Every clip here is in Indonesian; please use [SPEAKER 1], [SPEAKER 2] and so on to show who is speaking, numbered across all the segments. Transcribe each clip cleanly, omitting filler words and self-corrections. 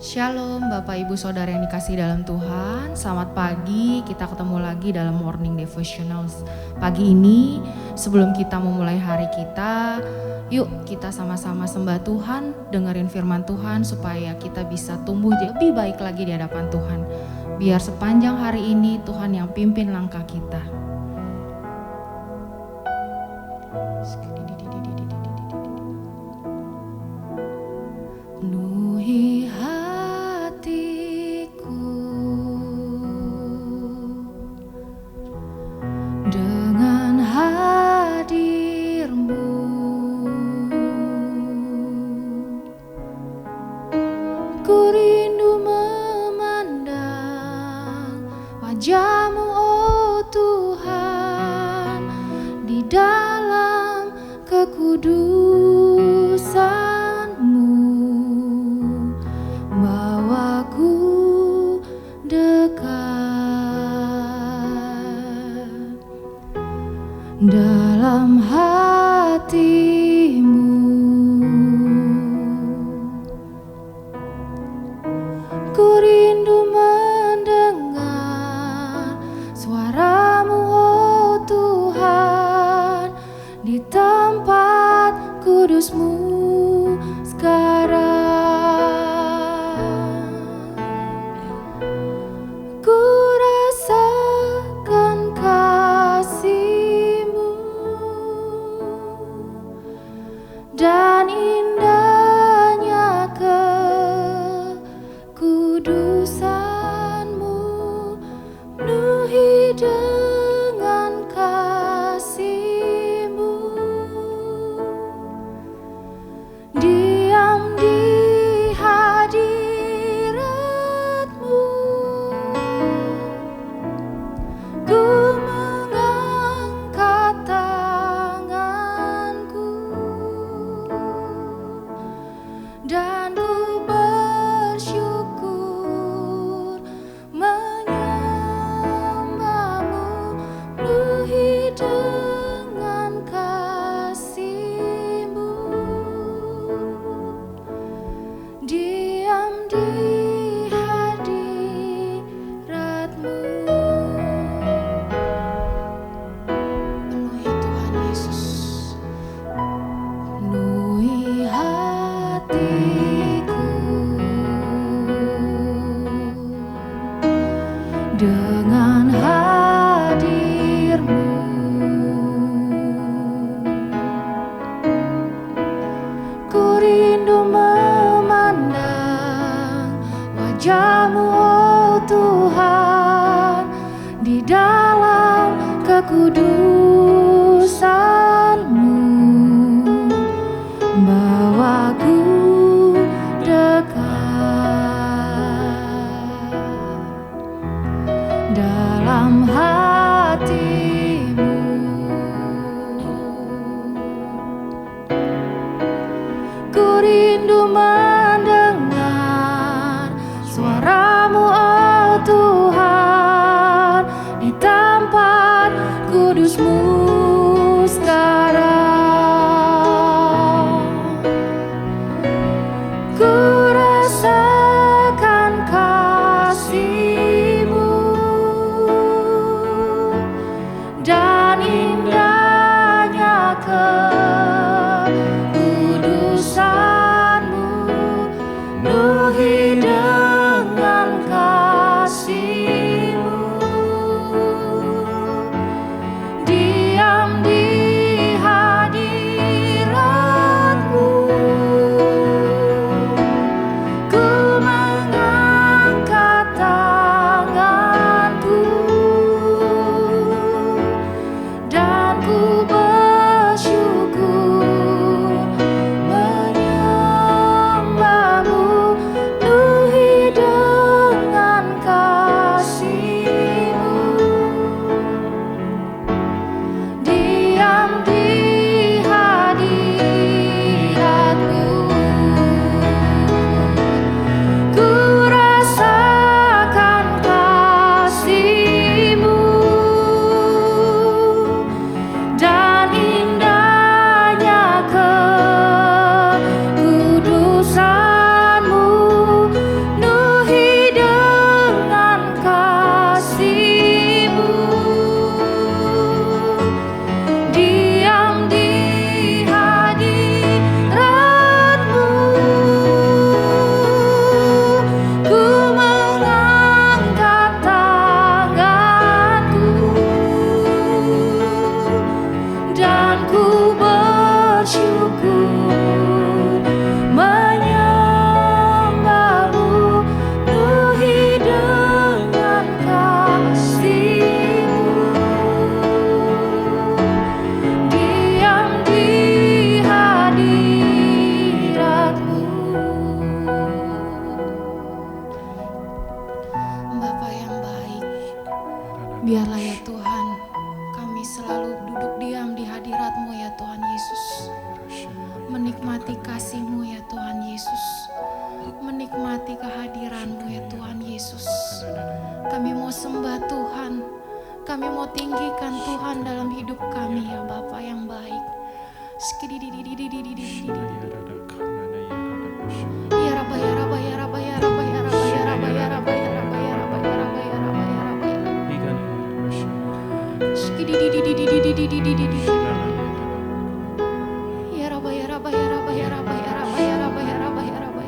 [SPEAKER 1] Shalom Bapak Ibu Saudara yang dikasihi dalam Tuhan. Selamat pagi, kita ketemu lagi dalam Morning Devotionals. Pagi ini sebelum kita memulai hari kita, yuk kita sama-sama sembah Tuhan, dengerin firman Tuhan supaya kita bisa tumbuh lebih baik lagi di hadapan Tuhan. Biar sepanjang hari ini Tuhan yang pimpin langkah kita. Penuhi hatiku dengan hadir-Mu, ku rindu memandang wajah-Mu, oh Tuhan, di dalam kekudusan. Dalam hati-Mu, ku rindu mendengar suara-Mu, oh Tuhan, di tempat kudus-Mu sekarang. Ku rasakan dan indahnya kekudusan-Mu, penuhi dengan kasih-Mu, diam di hadirat-Mu, ku mengangkat dan ku bersyukur menyembah-Mu, penuhi dengan kasih-Mu, diam di hadirat-Mu. Penuhi Tuhan Yesus, penuhi hatiku dengan hadir-Mu, ku rindu memandang wajah-Mu, oh Tuhan, di dalam kekudusan-Mu, bawaku dalam hati-Mu, ku rindu mendengar suara-Mu, oh Tuhan, di tempat kudus-Mu sekarang. Ku rasakan kasih-Mu dan indahnya kekudusan-Mu, hadirat-Mu ya Tuhan Yesus. Menikmati kasih-Mu ya Tuhan Yesus. Menikmati kehadiran-Mu ya Tuhan Yesus. Kami mau sembah Tuhan. Kami mau tinggikan Tuhan dalam hidup kami ya Bapa yang baik. Ya Rabba ya Rabba ya Rabba ya Rabba ya Rabba ya Rabba ya Rabba ya Rabba ya Rabba ya Rabba ya Rabba ya Rabba ya Ya Rabba ya Rabba ya Rabba ya Rabba ya Rabba ya Rabba ya Rabba ya Rabba ya Rabba.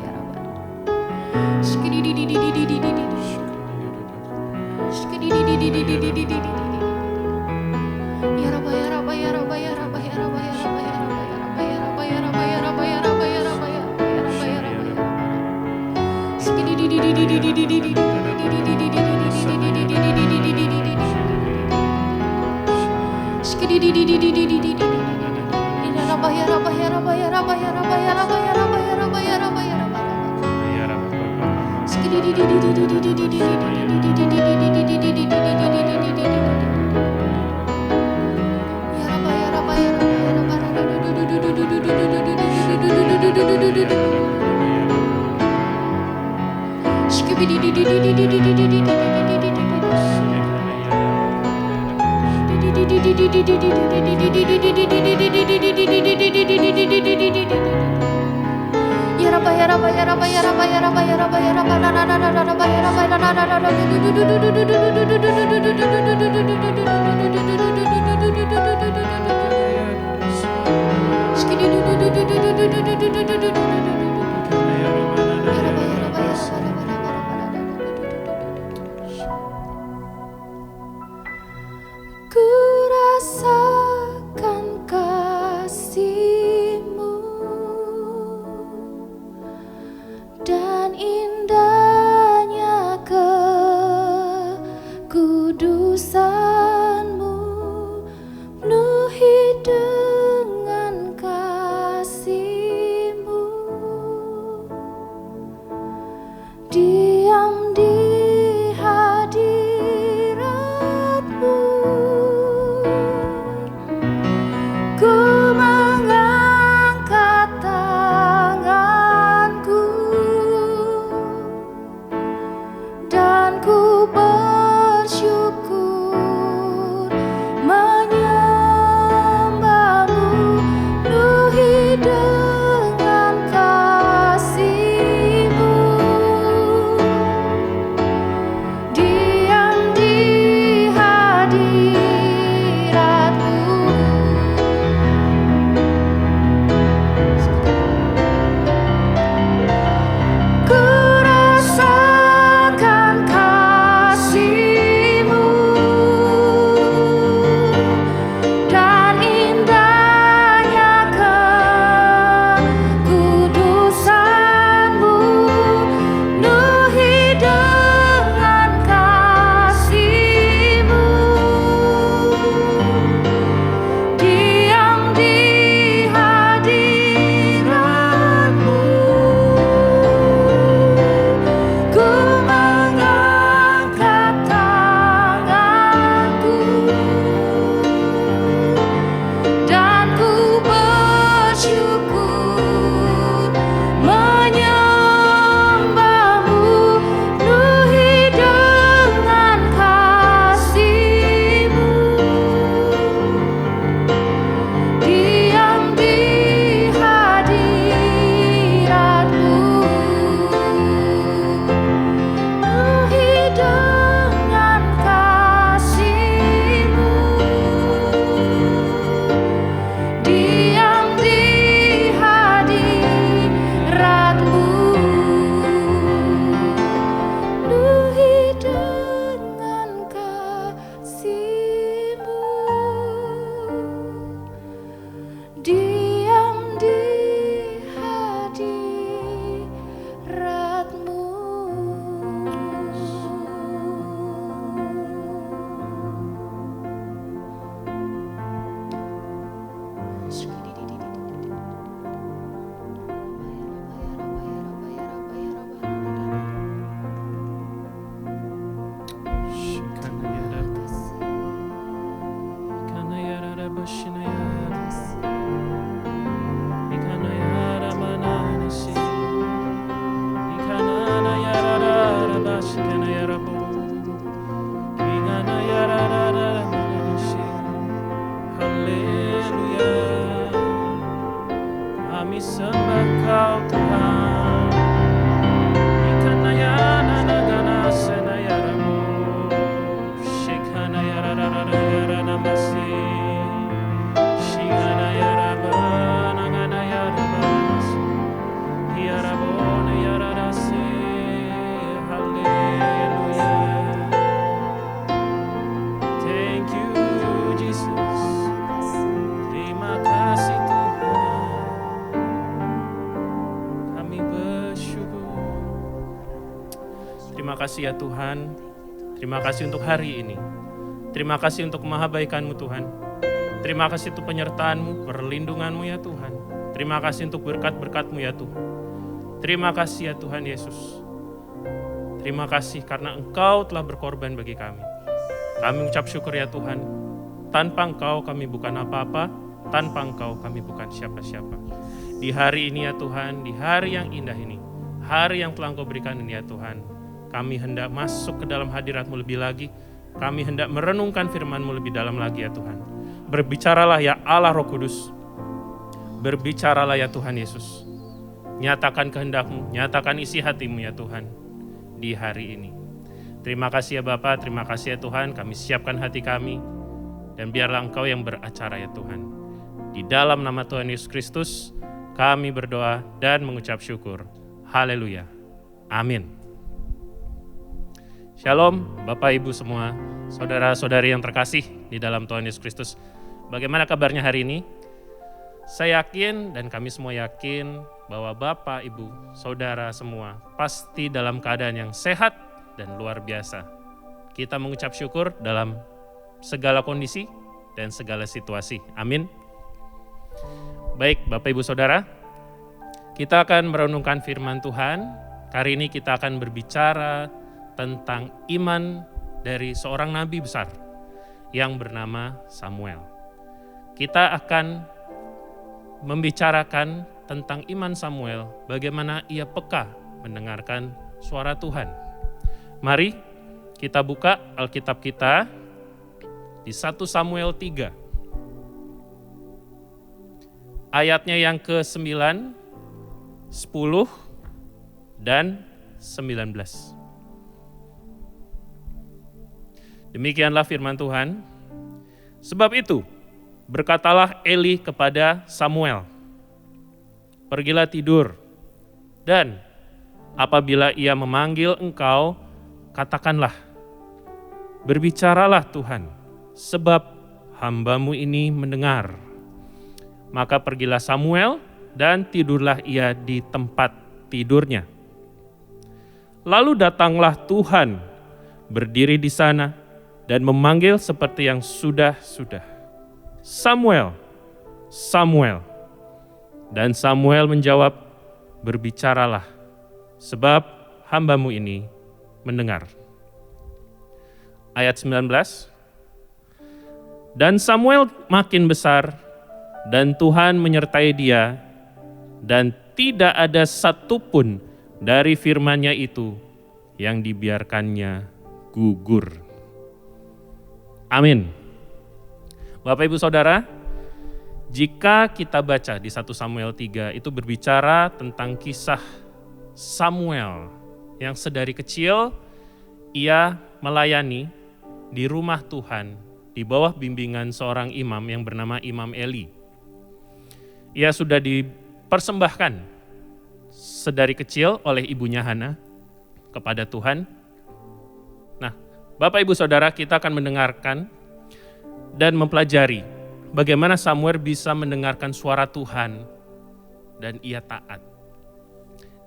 [SPEAKER 1] Ya Rabba ya Rabba ya Rabba ya Rabba ya Rabba ya Rabba ya Rabba ya Rabba ya Rabba ya Rabba ya Rabba ya Rabba ya Rabba ya Ku rasakan kasih-Mu dan indahnya kekudusan-Mu, penuhi dengan kasih-Mu, diam di hadirat-Mu. Ku mengangkat tanganku dan ku bersyukur menyembah-Mu, penuhi dengan kasih-Mu, diam di hadirat-Mu. Ku rasakan kasih-Mu dan indahnya kekudusan-Mu, penuhi dengan kasih-Mu, diam di hadirat-Mu. Ku mengangkat tanganku dan ku bersyukur menyembah-Mu, penuhi dengan kasih-Mu, diam di hadirat-Mu, penuhi dengan kasih-Mu, diam di hadirat-Mu, penuhi dengan kasih-Mu, diam di hadirat-Mu.
[SPEAKER 2] Shikana yara bashinaya. kasih ya Tuhan. Terima kasih untuk hari ini. Terima kasih untuk mahabaikan-Mu Tuhan. Terima kasih untuk penyertaan-Mu, perlindungan-Mu ya Tuhan. Terima kasih untuk berkat-berkat-Mu ya Tuhan. Terima kasih ya Tuhan Yesus. Terima kasih karena Engkau telah berkorban bagi kami. Kami mengucap syukur ya Tuhan. Tanpa Engkau kami bukan apa-apa. Tanpa Engkau kami bukan siapa-siapa. Di hari ini ya Tuhan, di hari yang indah ini, hari yang telah Engkau berikan ini ya Tuhan, kami hendak masuk ke dalam hadirat-Mu lebih lagi. Kami hendak merenungkan firman-Mu lebih dalam lagi ya Tuhan. Berbicaralah ya Allah Roh Kudus. Berbicaralah ya Tuhan Yesus. Nyatakan kehendak-Mu, nyatakan isi hati-Mu ya Tuhan di hari ini. Terima kasih ya Bapa, terima kasih ya Tuhan. Kami siapkan hati kami dan biarlah Engkau yang beracara ya Tuhan. Di dalam nama Tuhan Yesus Kristus kami berdoa dan mengucap syukur. Haleluya. Amin. Shalom Bapak Ibu semua, saudara-saudari yang terkasih di dalam Tuhan Yesus Kristus. Bagaimana kabarnya hari ini? Saya yakin dan kami semua yakin bahwa Bapak, Ibu, saudara semua pasti dalam keadaan yang sehat dan luar biasa. Kita mengucap syukur dalam segala kondisi dan segala situasi. Amin. Baik Bapak Ibu Saudara, kita akan merenungkan firman Tuhan. Hari ini kita akan berbicara tentang iman dari seorang nabi besar yang bernama Samuel. Kita akan membicarakan tentang iman Samuel, bagaimana ia peka mendengarkan suara Tuhan. Mari kita buka Alkitab kita di 1 Samuel 3. Ayatnya yang ke-9, 10, dan 19. Demikianlah firman Tuhan. Sebab itu, berkatalah Eli kepada Samuel, pergilah tidur, dan apabila ia memanggil engkau, katakanlah, berbicaralah Tuhan, sebab hamba-Mu ini mendengar. Maka pergilah Samuel, dan tidurlah ia di tempat tidurnya. Lalu datanglah Tuhan, berdiri di sana, dan memanggil seperti yang sudah-sudah, Samuel, Samuel. Dan Samuel menjawab, berbicaralah, sebab hamba-Mu ini mendengar. Ayat 19, dan Samuel makin besar, dan Tuhan menyertai dia, dan tidak ada satupun dari firman-Nya itu yang dibiarkannya gugur. Amin. Bapak Ibu Saudara, jika kita baca di 1 Samuel 3 itu berbicara tentang kisah Samuel yang sedari kecil ia melayani di rumah Tuhan di bawah bimbingan seorang imam yang bernama Imam Eli. Ia sudah dipersembahkan sedari kecil oleh ibunya Hana kepada Tuhan. Nah, Bapak Ibu Saudara, kita akan mendengarkan dan mempelajari bagaimana Samuel bisa mendengarkan suara Tuhan dan ia taat.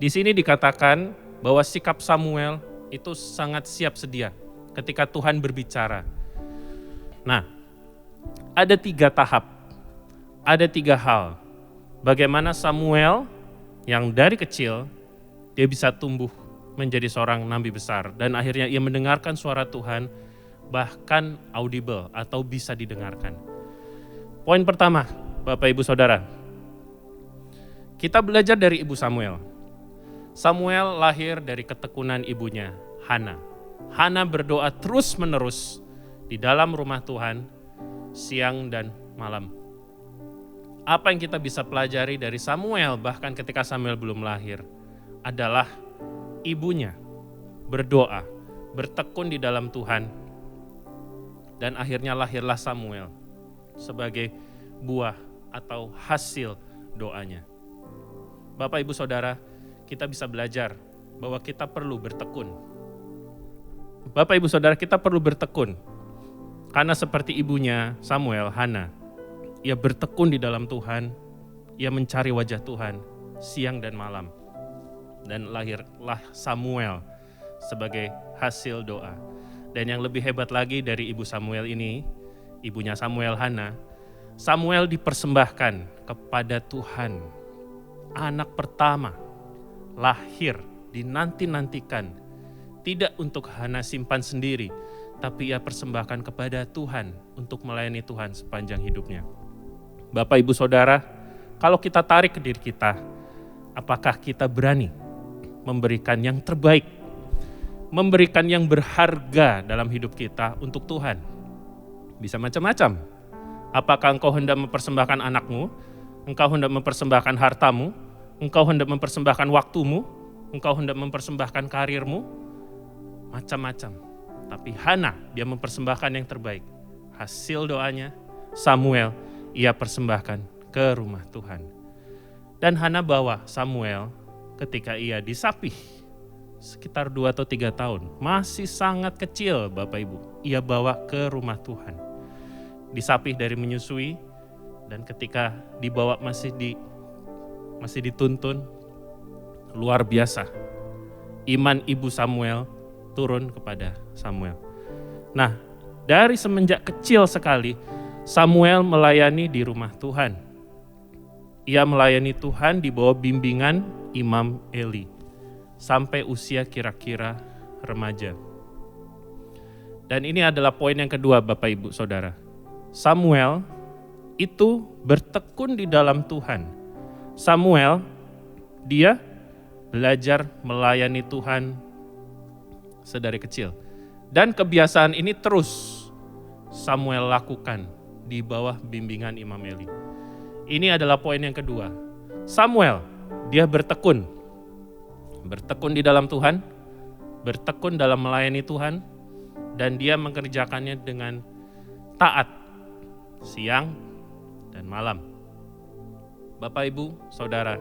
[SPEAKER 2] Di sini dikatakan bahwa sikap Samuel itu sangat siap sedia ketika Tuhan berbicara. Nah, ada 3 tahap, ada 3 hal. Bagaimana Samuel yang dari kecil dia bisa tumbuh menjadi seorang nabi besar dan akhirnya ia mendengarkan suara Tuhan bahkan audible atau bisa didengarkan. Poin pertama, Bapak Ibu Saudara, kita belajar dari ibu Samuel. Samuel lahir dari ketekunan ibunya, Hana. Hana berdoa terus-menerus di dalam rumah Tuhan siang dan malam. Apa yang kita bisa pelajari dari Samuel bahkan ketika Samuel belum lahir adalah ibunya berdoa, bertekun di dalam Tuhan, dan akhirnya lahirlah Samuel sebagai buah atau hasil doanya. Bapak Ibu Saudara, kita bisa belajar bahwa kita perlu bertekun. Bapak Ibu Saudara, kita perlu bertekun. Karena seperti ibunya Samuel, Hana, ia bertekun di dalam Tuhan, ia mencari wajah Tuhan siang dan malam. Dan lahirlah Samuel sebagai hasil doa. Dan yang lebih hebat lagi dari ibu Samuel ini, ibunya Samuel, Hana, Samuel dipersembahkan kepada Tuhan. Anak pertama, lahir, dinanti-nantikan. Tidak untuk Hana simpan sendiri, tapi ia persembahkan kepada Tuhan untuk melayani Tuhan sepanjang hidupnya. Bapak, Ibu, Saudara, kalau kita tarik ke diri kita, apakah kita berani memberikan yang terbaik, memberikan yang berharga dalam hidup kita untuk Tuhan? Bisa macam-macam. Apakah engkau hendak mempersembahkan anakmu, engkau hendak mempersembahkan hartamu, engkau hendak mempersembahkan waktumu, engkau hendak mempersembahkan karirmu, macam-macam. Tapi Hana, dia mempersembahkan yang terbaik. Hasil doanya, Samuel, ia persembahkan ke rumah Tuhan. Dan Hana bawa Samuel ketika ia disapih, sekitar 2 atau 3 tahun. Masih sangat kecil Bapak Ibu. Ia bawa ke rumah Tuhan. Disapih dari menyusui, dan ketika dibawa masih dituntun, luar biasa. Iman ibu Samuel turun kepada Samuel. Nah, dari semenjak kecil sekali, Samuel melayani di rumah Tuhan. Ia melayani Tuhan di bawah bimbingan Imam Eli, sampai usia kira-kira remaja. Dan ini adalah poin yang kedua Bapak Ibu Saudara. Samuel itu bertekun di dalam Tuhan. Samuel, dia belajar melayani Tuhan sedari kecil. Dan kebiasaan ini terus Samuel lakukan di bawah bimbingan Imam Eli. Ini adalah poin yang kedua. Samuel, dia bertekun di dalam Tuhan, bertekun dalam melayani Tuhan, dan dia mengerjakannya dengan taat siang dan malam. Bapak, Ibu, Saudara,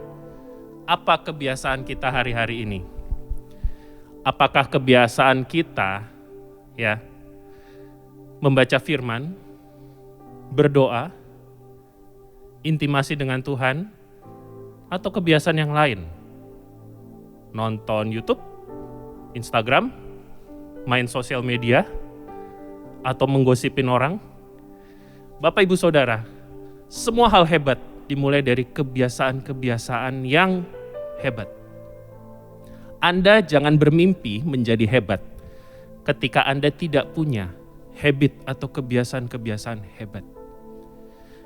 [SPEAKER 2] apa kebiasaan kita hari-hari ini? Apakah kebiasaan kita membaca firman, berdoa, intimasi dengan Tuhan, atau kebiasaan yang lain? Nonton YouTube, Instagram, main sosial media, atau menggosipin orang? Bapak, Ibu, Saudara, semua hal hebat dimulai dari kebiasaan-kebiasaan yang hebat. Anda jangan bermimpi menjadi hebat ketika Anda tidak punya habit atau kebiasaan-kebiasaan hebat.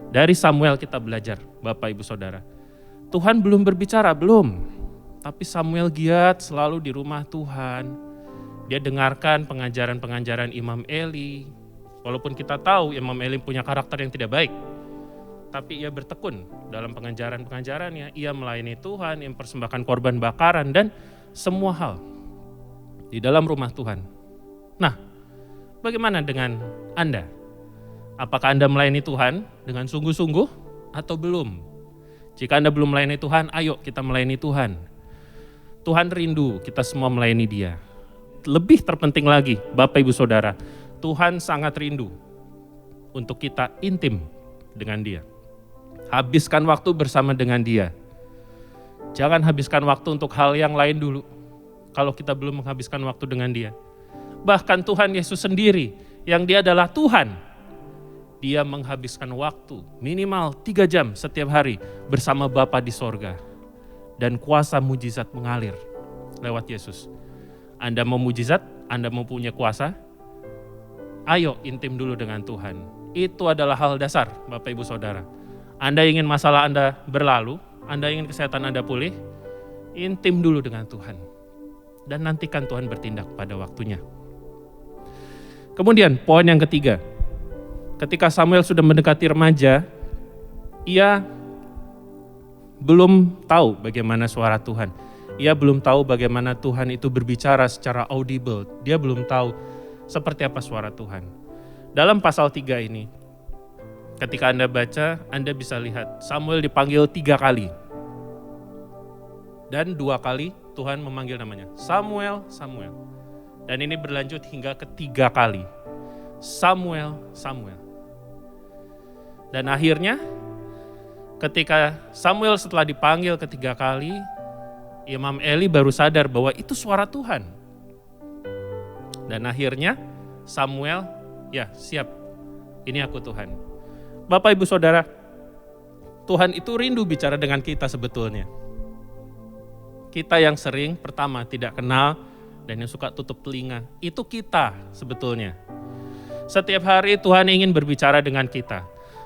[SPEAKER 2] Dari Samuel kita belajar, Bapak, Ibu, Saudara. Tuhan belum berbicara, belum. Tapi Samuel giat selalu di rumah Tuhan. Dia dengarkan pengajaran-pengajaran Imam Eli. Walaupun kita tahu Imam Eli punya karakter yang tidak baik, tapi ia bertekun dalam pengajaran-pengajarannya. Ia melayani Tuhan, ia mempersembahkan korban bakaran, dan semua hal di dalam rumah Tuhan. Nah, bagaimana dengan Anda? Apakah Anda melayani Tuhan dengan sungguh-sungguh atau belum? Jika Anda belum melayani Tuhan, ayo kita melayani Tuhan. Tuhan rindu kita semua melayani Dia. Lebih terpenting lagi, Bapak, Ibu, Saudara, Tuhan sangat rindu untuk kita intim dengan Dia. Habiskan waktu bersama dengan Dia. Jangan habiskan waktu untuk hal yang lain dulu kalau kita belum menghabiskan waktu dengan Dia. Bahkan Tuhan Yesus sendiri, yang Dia adalah Tuhan, Dia menghabiskan waktu minimal 3 jam setiap hari bersama Bapa di sorga. Dan kuasa mujizat mengalir lewat Yesus. Anda mau mujizat? Anda mau punya kuasa? Ayo intim dulu dengan Tuhan. Itu adalah hal dasar, Bapak, Ibu, Saudara. Anda ingin masalah Anda berlalu, Anda ingin kesehatan Anda pulih, intim dulu dengan Tuhan. Dan nantikan Tuhan bertindak pada waktunya. Kemudian poin yang ketiga. Ketika Samuel sudah mendekati remaja, ia belum tahu bagaimana suara Tuhan. Ia belum tahu bagaimana Tuhan itu berbicara secara audible. Dia belum tahu seperti apa suara Tuhan. Dalam pasal 3 ini, ketika Anda baca, Anda bisa lihat Samuel dipanggil 3 kali. Dan 2 kali Tuhan memanggil namanya, Samuel, Samuel. Dan ini berlanjut hingga ke-3 kali. Samuel, Samuel. Dan akhirnya, ketika Samuel setelah dipanggil ke-3 kali, Imam Eli baru sadar bahwa itu suara Tuhan. Dan akhirnya Samuel, ya siap, ini aku Tuhan. Bapak Ibu Saudara, Tuhan itu rindu bicara dengan kita sebetulnya. Kita yang sering pertama tidak kenal dan yang suka tutup telinga, itu kita sebetulnya. Setiap hari Tuhan ingin berbicara dengan kita.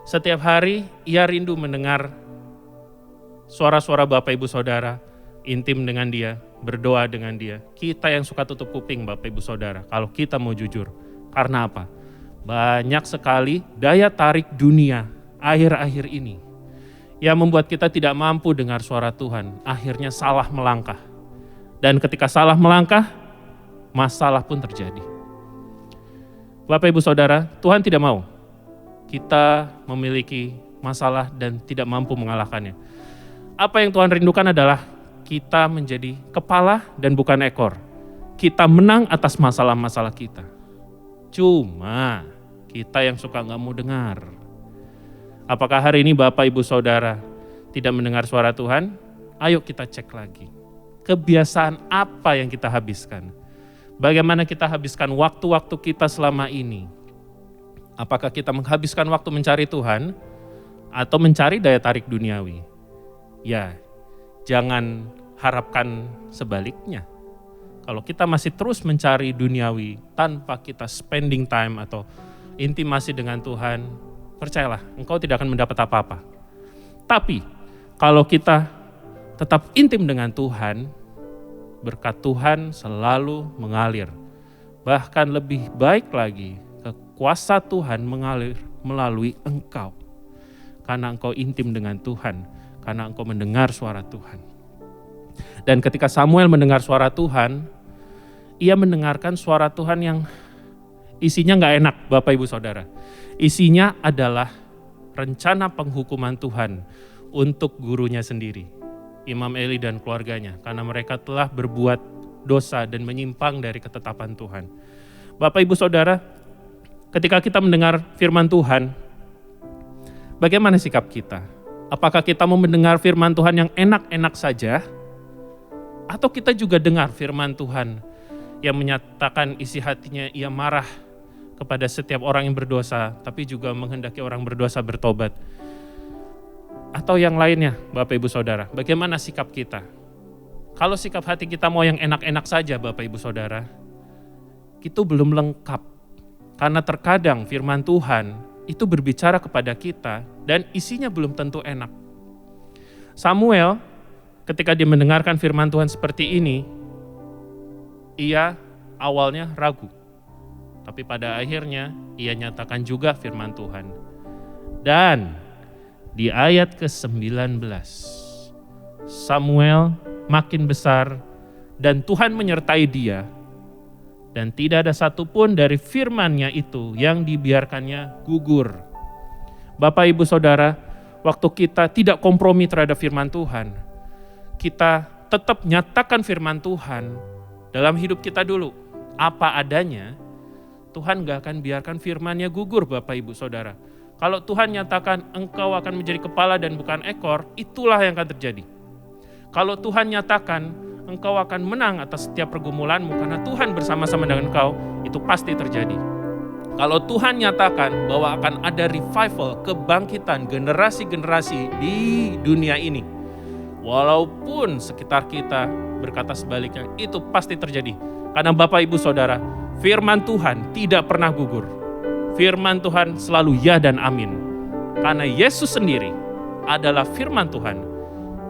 [SPEAKER 2] Setiap hari Ia rindu mendengar suara-suara Bapak Ibu Saudara, intim dengan Dia, berdoa dengan Dia. Kita yang suka tutup kuping Bapak Ibu Saudara, kalau kita mau jujur. Karena apa? Banyak sekali daya tarik dunia akhir-akhir ini yang membuat kita tidak mampu dengar suara Tuhan. Akhirnya salah melangkah. Dan ketika salah melangkah, masalah pun terjadi. Bapak Ibu Saudara, Tuhan tidak mau kita memiliki masalah dan tidak mampu mengalahkannya. Apa yang Tuhan rindukan adalah kita menjadi kepala dan bukan ekor. Kita menang atas masalah-masalah kita. Cuma kita yang suka gak mau dengar. Apakah hari ini Bapak Ibu Saudara tidak mendengar suara Tuhan? Ayo kita cek lagi. Kebiasaan apa yang kita habiskan? Bagaimana kita habiskan waktu-waktu kita selama ini? Apakah kita menghabiskan waktu mencari Tuhan atau mencari daya tarik duniawi? Ya, jangan harapkan sebaliknya. Kalau kita masih terus mencari duniawi tanpa kita spending time atau intimasi dengan Tuhan, percayalah, engkau tidak akan mendapat apa-apa. Tapi, kalau kita tetap intim dengan Tuhan, berkat Tuhan selalu mengalir. Bahkan lebih baik lagi, kuasa Tuhan mengalir melalui engkau. Karena engkau intim dengan Tuhan, karena engkau mendengar suara Tuhan. Dan ketika Samuel mendengar suara Tuhan, ia mendengarkan suara Tuhan yang isinya gak enak Bapak Ibu Saudara. Isinya adalah rencana penghukuman Tuhan untuk gurunya sendiri, Imam Eli dan keluarganya, karena mereka telah berbuat dosa dan menyimpang dari ketetapan Tuhan. Bapak Ibu Saudara, ketika kita mendengar firman Tuhan, bagaimana sikap kita? Apakah kita mau mendengar firman Tuhan yang enak-enak saja? Atau kita juga dengar firman Tuhan yang menyatakan isi hatinya ia marah kepada setiap orang yang berdosa, tapi juga menghendaki orang berdosa bertobat? Atau yang lainnya, Bapak Ibu Saudara, bagaimana sikap kita? Kalau sikap hati kita mau yang enak-enak saja, Bapak Ibu Saudara, itu belum lengkap. Karena terkadang firman Tuhan itu berbicara kepada kita dan isinya belum tentu enak. Samuel, ketika dia mendengarkan firman Tuhan seperti ini, ia awalnya ragu. Tapi pada akhirnya ia nyatakan juga firman Tuhan. Dan di ayat ke-19, Samuel makin besar dan Tuhan menyertai dia. Dan tidak ada satupun dari firman-Nya itu yang dibiarkannya gugur. Bapak Ibu Saudara, waktu kita tidak kompromi terhadap firman Tuhan, kita tetap nyatakan firman Tuhan dalam hidup kita dulu. Apa adanya, Tuhan gak akan biarkan firman-Nya gugur Bapak Ibu Saudara. Kalau Tuhan nyatakan engkau akan menjadi kepala dan bukan ekor, itulah yang akan terjadi. Kalau Tuhan nyatakan engkau akan menang atas setiap pergumulanmu karena Tuhan bersama-sama dengan engkau, itu pasti terjadi. Kalau Tuhan nyatakan bahwa akan ada revival, kebangkitan generasi-generasi di dunia ini, walaupun sekitar kita berkata sebaliknya, itu pasti terjadi. Karena Bapak Ibu Saudara, firman Tuhan tidak pernah gugur. Firman Tuhan selalu ya dan amin. Karena Yesus sendiri adalah firman Tuhan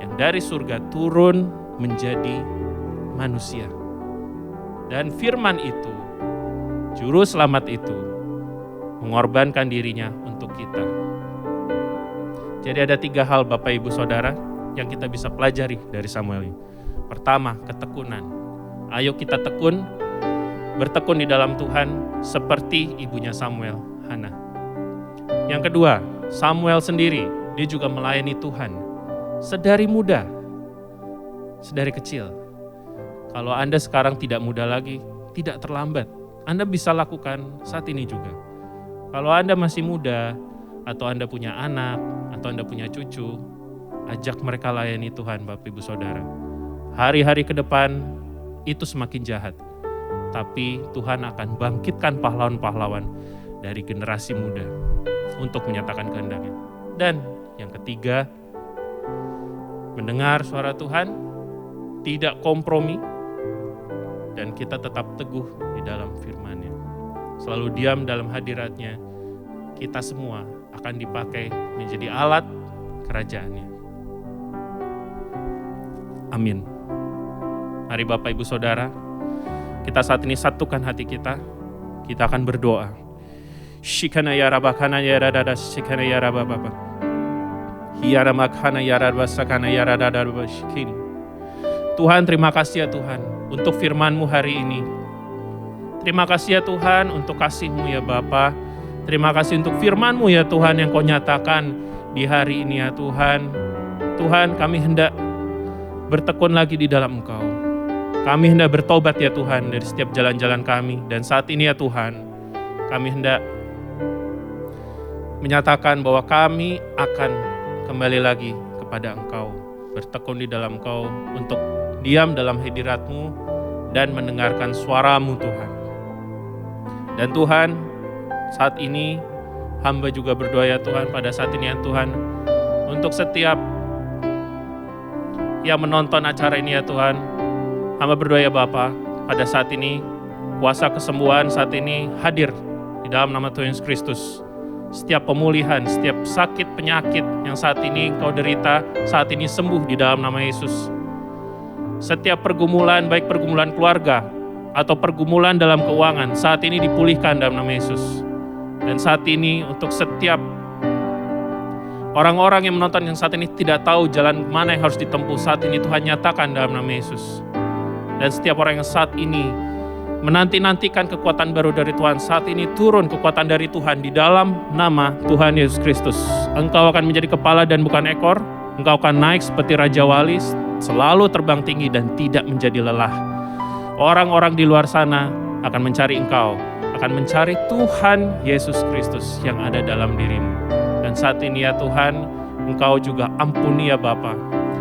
[SPEAKER 2] yang dari surga turun menjadi manusia. Dan firman itu, juru selamat itu, mengorbankan dirinya untuk kita. Jadi ada 3 hal Bapak Ibu Saudara yang kita bisa pelajari dari Samuel ini. Pertama, ketekunan. Ayo kita tekun, bertekun di dalam Tuhan seperti ibunya Samuel, Hana. Yang kedua, Samuel sendiri, dia juga melayani Tuhan sedari muda, sedari kecil. Kalau Anda sekarang tidak muda lagi, tidak terlambat. Anda bisa lakukan saat ini juga. Kalau Anda masih muda, atau Anda punya anak, atau Anda punya cucu, ajak mereka layani Tuhan Bapak Ibu Saudara. Hari-hari ke depan itu semakin jahat. tapi Tuhan akan bangkitkan pahlawan-pahlawan dari generasi muda untuk menyatakan kehendak-Nya. Dan yang ketiga, mendengar suara Tuhan, tidak kompromi, dan kita tetap teguh di dalam firman-Nya. Selalu diam dalam hadirat-Nya, kita semua akan dipakai menjadi alat kerajaan-Nya. Amin. Mari Bapak Ibu Saudara, kita saat ini satukan hati kita akan berdoa. Shikana ya rabakana ya radada shikana ya rabababa. Hiara makhana ya rabasakana ya radada shikini. Tuhan, terima kasih ya Tuhan untuk firman-Mu hari ini. Terima kasih ya Tuhan untuk kasih-Mu ya Bapa. Terima kasih untuk firman-Mu ya Tuhan yang Kau nyatakan di hari ini ya Tuhan. Tuhan, kami hendak bertekun lagi di dalam Engkau. Kami hendak bertobat ya Tuhan dari setiap jalan-jalan kami. Dan saat ini ya Tuhan, kami hendak menyatakan bahwa kami akan kembali lagi kepada Engkau. Bertekun di dalam Engkau untuk diam dalam hadirat-Mu dan mendengarkan suara-Mu Tuhan. Dan Tuhan, saat ini hamba juga berdoa ya Tuhan pada saat ini ya Tuhan. Untuk setiap yang menonton acara ini ya Tuhan, hamba berdoa ya Bapa, pada saat ini kuasa kesembuhan saat ini hadir di dalam nama Tuhan Yesus Kristus. Setiap pemulihan, setiap sakit penyakit yang saat ini Engkau derita, saat ini sembuh di dalam nama Yesus. Setiap pergumulan, baik pergumulan keluarga atau pergumulan dalam keuangan, saat ini dipulihkan dalam nama Yesus. Dan saat ini untuk setiap orang-orang yang menonton yang saat ini tidak tahu jalan mana yang harus ditempuh, saat ini Tuhan nyatakan dalam nama Yesus. Dan setiap orang yang saat ini menanti-nantikan kekuatan baru dari Tuhan, saat ini turun kekuatan dari Tuhan di dalam nama Tuhan Yesus Kristus. Engkau akan menjadi kepala dan bukan ekor. Engkau akan naik seperti Raja Wali, selalu terbang tinggi dan tidak menjadi lelah. Orang-orang di luar sana akan mencari Engkau, akan mencari Tuhan Yesus Kristus yang ada dalam dirimu. Dan saat ini ya Tuhan, Engkau juga ampuni ya Bapa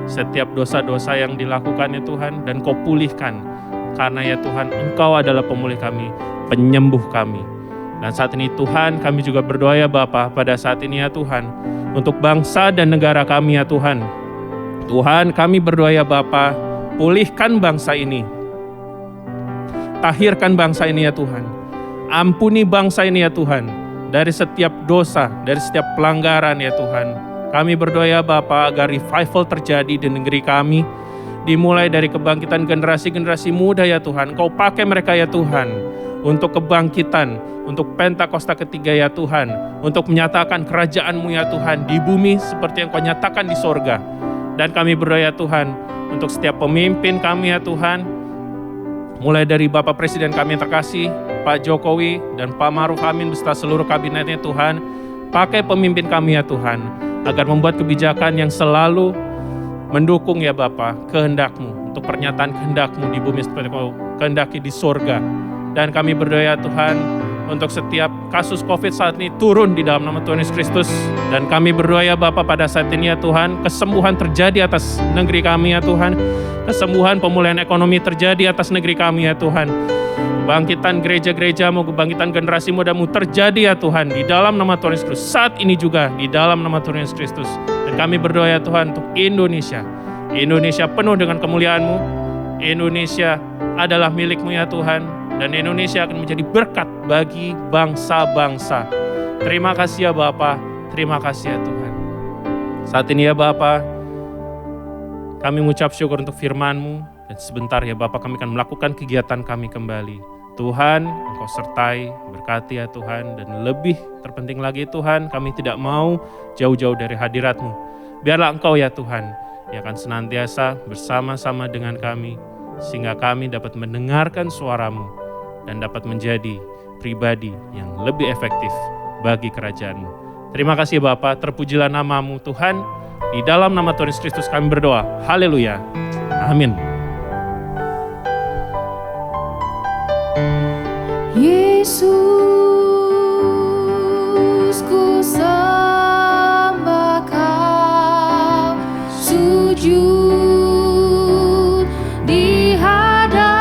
[SPEAKER 2] setiap dosa-dosa yang dilakukan ya Tuhan, dan Kau pulihkan. Karena ya Tuhan, Engkau adalah pemulih kami, penyembuh kami. Dan saat ini Tuhan, kami juga berdoa ya Bapa pada saat ini ya Tuhan, untuk bangsa dan negara kami ya Tuhan. Tuhan, kami berdoa ya Bapa, pulihkan bangsa ini. Tahirkan bangsa ini ya Tuhan. Ampuni bangsa ini ya Tuhan, dari setiap dosa, dari setiap pelanggaran ya Tuhan. Kami berdoa ya Bapa agar revival terjadi di negeri kami, dimulai dari kebangkitan generasi-generasi muda ya Tuhan. Kau pakai mereka ya Tuhan untuk kebangkitan, untuk Pentakosta ketiga ya Tuhan, untuk menyatakan kerajaan-Mu ya Tuhan di bumi seperti yang Kau nyatakan di sorga. Dan kami berdoa ya Tuhan untuk setiap pemimpin kami ya Tuhan, mulai dari Bapak Presiden kami yang terkasih, Pak Jokowi dan Pak Maruf Amin beserta seluruh kabinetnya Tuhan. Pakai pemimpin kami ya Tuhan, agar membuat kebijakan yang selalu mendukung ya Bapa kehendak-Mu, untuk pernyataan kehendak-Mu di bumi seperti Kau kehendaki di sorga. Dan kami berdoa ya Tuhan untuk setiap kasus COVID saat ini turun di dalam nama Tuhan Yesus Kristus. Dan kami berdoa ya Bapa pada saat ini ya Tuhan, kesembuhan terjadi atas negeri kami ya Tuhan. Kesembuhan, pemulihan ekonomi terjadi atas negeri kami ya Tuhan. Kebangkitan gereja-gereja-Mu, kebangkitan generasi muda-Mu terjadi ya Tuhan di dalam nama Tuhan Yesus Kristus. Saat ini juga di dalam nama Tuhan Yesus Kristus. Dan kami berdoa ya Tuhan untuk Indonesia. Indonesia penuh dengan kemuliaan-Mu. Indonesia adalah milik-Mu ya Tuhan. Dan Indonesia akan menjadi berkat bagi bangsa-bangsa. Terima kasih ya Bapa. Terima kasih ya Tuhan. Saat ini ya Bapa, kami mengucap syukur untuk firman-Mu. Dan sebentar ya Bapa, kami akan melakukan kegiatan kami kembali. Tuhan, Engkau sertai, berkati ya Tuhan. Dan lebih terpenting lagi Tuhan, kami tidak mau jauh-jauh dari hadirat-Mu. Biarlah Engkau ya Tuhan, yang akan senantiasa bersama-sama dengan kami, sehingga kami dapat mendengarkan suara-Mu dan dapat menjadi pribadi yang lebih efektif bagi kerajaan-Mu. Terima kasih Bapa, terpujilah nama-Mu Tuhan. Di dalam nama Tuhan Yesus Kristus kami berdoa. Haleluya. Amin.
[SPEAKER 1] Yesus, ku sembah Kau, sujud di hadapan-Mu.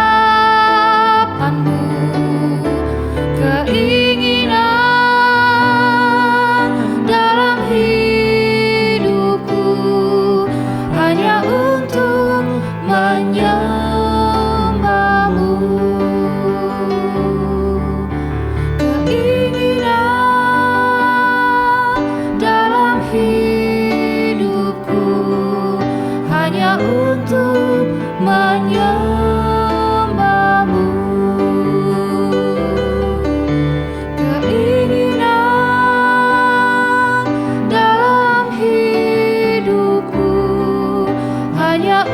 [SPEAKER 1] hanya